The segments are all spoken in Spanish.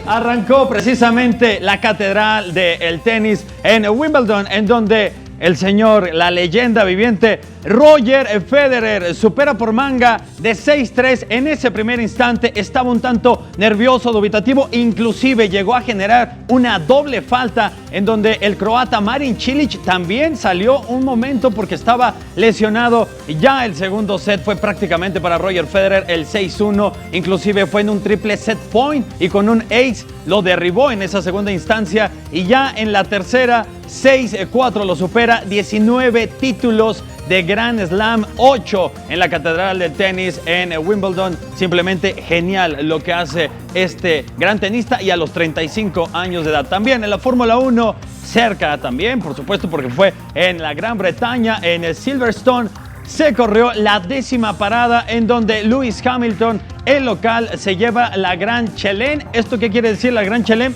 arrancó precisamente la catedral del tenis en Wimbledon, en donde el señor, la leyenda viviente, Roger Federer supera por manga de 6-3. En ese primer instante estaba un tanto nervioso, dubitativo, inclusive llegó a generar una doble falta en donde el croata Marin Cilic también salió un momento porque estaba lesionado. Ya el segundo set fue prácticamente para Roger Federer, el 6-1, inclusive fue en un triple set point y con un ace lo derribó en esa segunda instancia, y ya en la tercera 6-4 lo supera. 19 títulos de Grand Slam, 8 en la catedral del tenis en Wimbledon. Simplemente genial lo que hace este gran tenista, y a los 35 años de edad. También en la Fórmula 1, cerca también, por supuesto, porque fue en la Gran Bretaña, en el Silverstone, se corrió la 10ª parada en donde Lewis Hamilton, el local, se lleva la Grand Chelem. ¿Esto qué quiere decir, la Grand Chelem?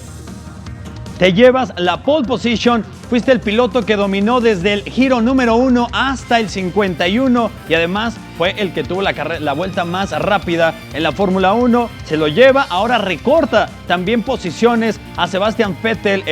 Te llevas la pole position, fuiste el piloto que dominó desde el giro número 1 hasta el 51, y además fue el que tuvo la vuelta más rápida en la Fórmula 1. Se lo lleva, ahora recorta también posiciones a Sebastian Vettel,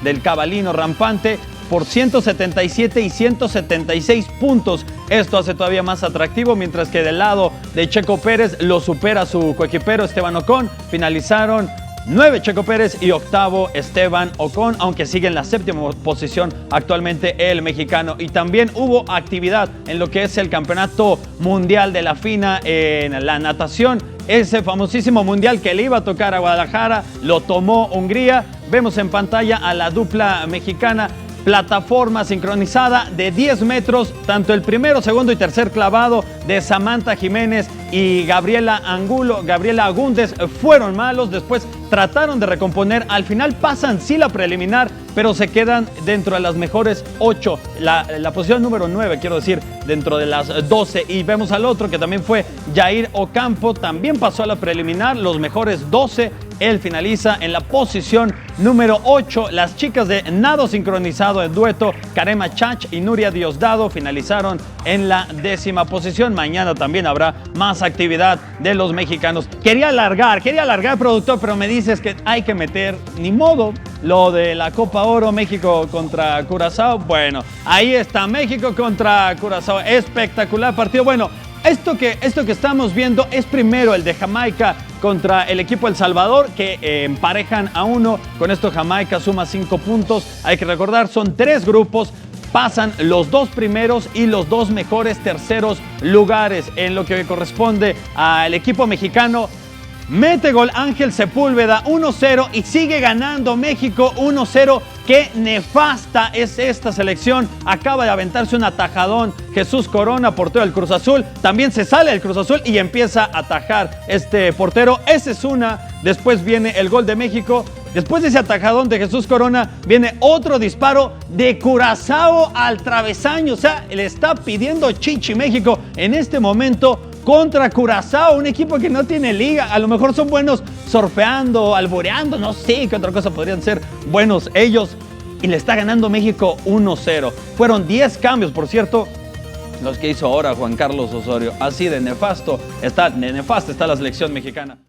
del cabalino rampante, por 177 y 176 puntos. Esto hace todavía más atractivo, mientras que del lado de Checo Pérez lo supera su coequipero Esteban Ocon. Finalizaron 9 Checo Pérez y 8º Esteban Ocon, aunque sigue en la 7ª posición actualmente el mexicano. Y también hubo actividad en lo que es el Campeonato Mundial de la FINA en la natación. Ese famosísimo mundial que le iba a tocar a Guadalajara lo tomó Hungría. Vemos en pantalla a la dupla mexicana. Plataforma sincronizada de 10 metros, tanto el primero, segundo y tercer clavado de Samantha Jiménez y Gabriela Agúndez fueron malos. Después trataron de recomponer, al final pasan sí la preliminar, pero se quedan dentro de las mejores 8, la posición número 9, quiero decir, dentro de las 12. Y vemos al otro que también fue Jair Ocampo, también pasó a la preliminar, los mejores 12. Él finaliza en la posición número 8. Las chicas de nado sincronizado en dueto, Karema Chach y Nuria Diosdado, finalizaron en la 10ª posición. Mañana también habrá más actividad de los mexicanos. Quería alargar, productor, pero me dices que hay que meter, ni modo, lo de la Copa Oro, México contra Curazao. Bueno, ahí está, México contra Curazao. Espectacular partido. Bueno, esto que estamos viendo es primero el de Jamaica contra el equipo El Salvador, que emparejan a 1. Con esto Jamaica suma 5 puntos. Hay que recordar, son 3 grupos. Pasan los 2 primeros y los 2 mejores terceros lugares. En lo que corresponde al equipo mexicano, mete gol Ángel Sepúlveda, 1-0, y sigue ganando México 1-0. Qué nefasta es esta selección. Acaba de aventarse un atajadón Jesús Corona, portero del Cruz Azul. También se sale del Cruz Azul y empieza a atajar este portero. Esa es una. Después viene el gol de México. Después de ese atajadón de Jesús Corona, viene otro disparo de Curazao al travesaño. O sea, le está pidiendo chichi México en este momento contra Curazao, un equipo que no tiene liga. A lo mejor son buenos surfeando, alboreando, no sé qué otra cosa podrían ser buenos ellos. Y le está ganando México 1-0. Fueron 10 cambios, por cierto, los que hizo ahora Juan Carlos Osorio. Así de nefasta está la selección mexicana.